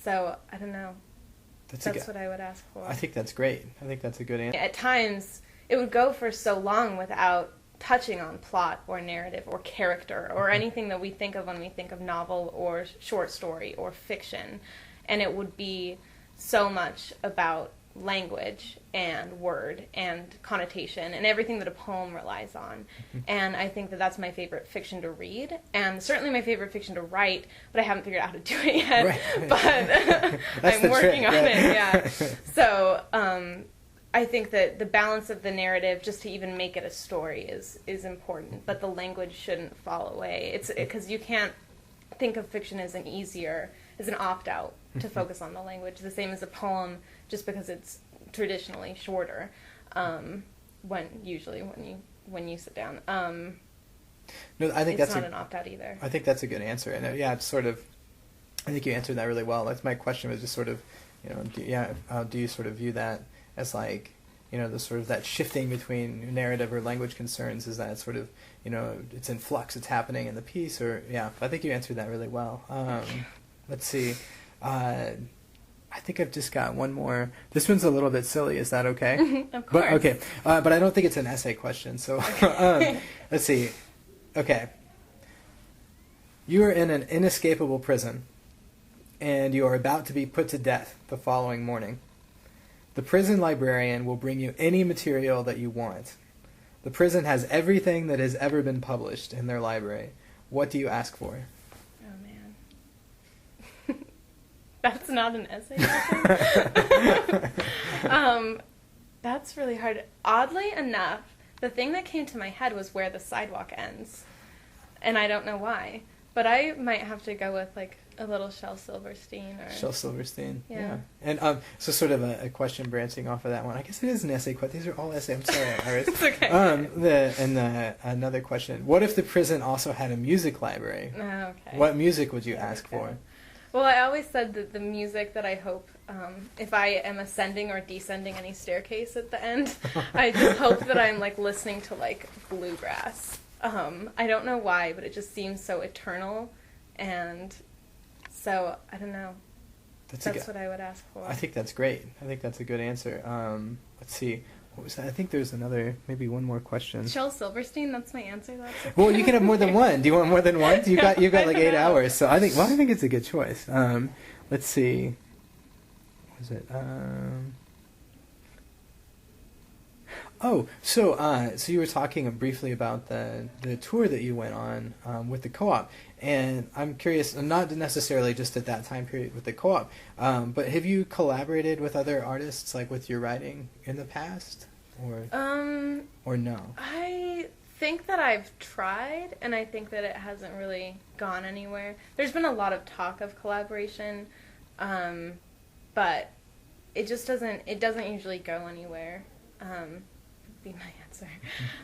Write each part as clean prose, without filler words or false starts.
So I don't know. That's what I would ask for. I think that's great. I think that's a good answer. At times, it would go for so long without touching on plot or narrative or character or anything that we think of when we think of novel or short story or fiction. And it would be so much about language and word and connotation and everything that a poem relies on. And I think that that's my favorite fiction to read, and certainly my favorite fiction to write, but I haven't figured out how to do it yet. Right. But I'm working on it, yeah. So I think that the balance of the narrative, just to even make it a story, is important, but the language shouldn't fall away. It's because you can't think of fiction as an opt-out to focus on the language, the same as a poem, just because it's traditionally shorter. When you sit down, no, I think it's that's not an opt-out either. I think that's a good answer, and yeah, it's sort of. I think you answered that really well. That's my question was just sort of, do you sort of view that as like, the sort of that shifting between narrative or language concerns? Is that sort of, it's in flux, it's happening in the piece, or yeah? I think you answered that really well. Let's see. I think I've just got one more. This one's a little bit silly. Is that okay? Of course. But, okay. But I don't think it's an essay question. So let's see. Okay. You are in an inescapable prison, and you are about to be put to death the following morning. The prison librarian will bring you any material that you want. The prison has everything that has ever been published in their library. What do you ask for? That's not an essay. That's really hard. Oddly enough, the thing that came to my head was where the sidewalk ends. And I don't know why. But I might have to go with like a little Shel Silverstein. Shel Silverstein, yeah. And so sort of a question branching off of that one. I guess it is an essay question. These are all essays. I'm sorry, Iris. It's okay. Another question. What if the prison also had a music library? Okay. What music would you ask for? Well, I always said that the music that I hope, if I am ascending or descending any staircase at the end, I just hope that I'm like listening to like bluegrass. I don't know why, but it just seems so eternal, and so I don't know. That's what I would ask for. I think that's great. I think that's a good answer. Let's see. What was that? I think there's maybe one more question. Shel Silverstein, that's my answer. That's okay. Well, you can have more than one. Do you want more than one? You've got like 8 hours, so I think it's a good choice. Let's see. What was it? So you were talking briefly about the tour that you went on with the co-op, and I'm curious, not necessarily just at that time period with the co-op, but have you collaborated with other artists, like with your writing in the past, or no? I think that I've tried, and I think that it hasn't really gone anywhere. There's been a lot of talk of collaboration, but it just doesn't usually go anywhere. Be my answer.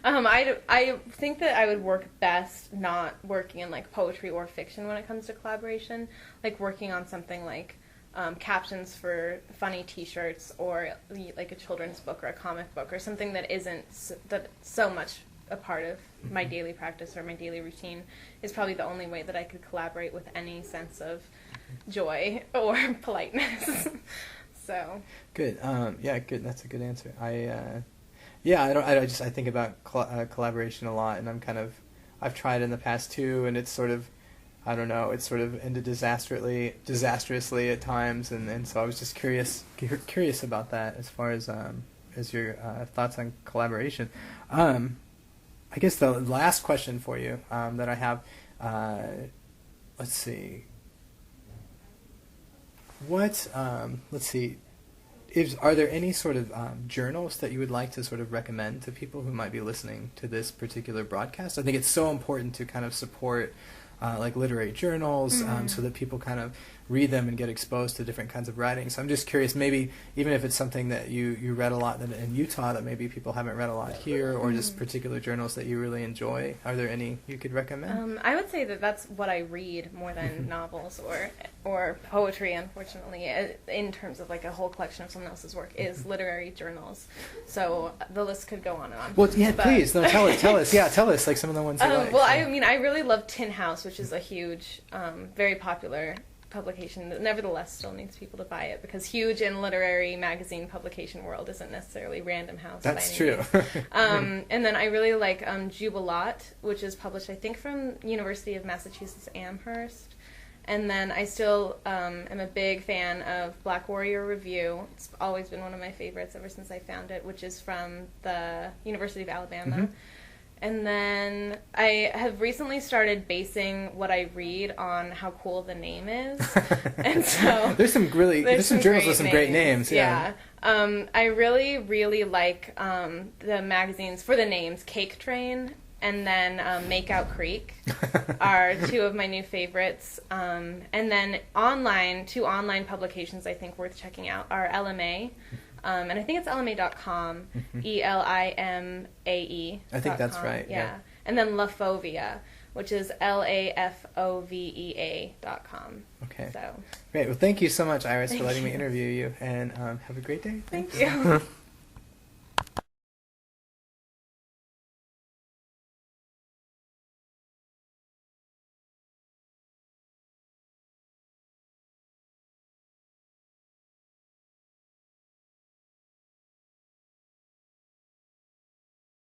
I think that I would work best not working in like poetry or fiction when it comes to collaboration, like working on something like captions for funny T-shirts, or like a children's book or a comic book, or something that isn't so much a part of my daily practice or my daily routine. Is probably the only way that I could collaborate with any sense of joy or politeness. So good. Good. That's a good answer. I think about collaboration a lot, and I've tried in the past too, and it's sort of, I don't know, it's sort of ended disastrously at times, and so I was just curious about that as far as your thoughts on collaboration. I guess the last question for you that I have, let's see. Are there any sort of journals that you would like to sort of recommend to people who might be listening to this particular broadcast? I think it's so important to kind of support like literary journals, so that people kind of read them and get exposed to different kinds of writing. So I'm just curious, maybe even if it's something that you read a lot in Utah that maybe people haven't read a lot here, or just particular journals that you really enjoy, are there any you could recommend? I would say that that's what I read more than novels or poetry, unfortunately, in terms of like a whole collection of someone else's work, is literary journals. So the list could go on and on. Well, yeah, please. No, tell us. Yeah, tell us like some of the ones you like. Well, I really love Tin House, which is a huge, very popular publication that nevertheless still needs people to buy it, because huge in literary magazine publication world isn't necessarily Random House. That's true. And then I really like Jubilat, which is published, I think, from University of Massachusetts Amherst. And then I still am a big fan of Black Warrior Review. It's always been one of my favorites ever since I found it, which is from the University of Alabama. Mm-hmm. And then I have recently started basing what I read on how cool the name is. And so there's some journals with some great names. Yeah. I really, really like the magazines for the names. Cake Train and then Makeout Creek are two of my new favorites. And then two online publications I think worth checking out are LMA. And I think it's LMA.com, ELIMAE. I think that's right. Yeah. And then Lafovea, which is LAFOVEA.com. Okay. So great. Well, thank you so much, Iris, for letting me interview you, and have a great day. Thank you.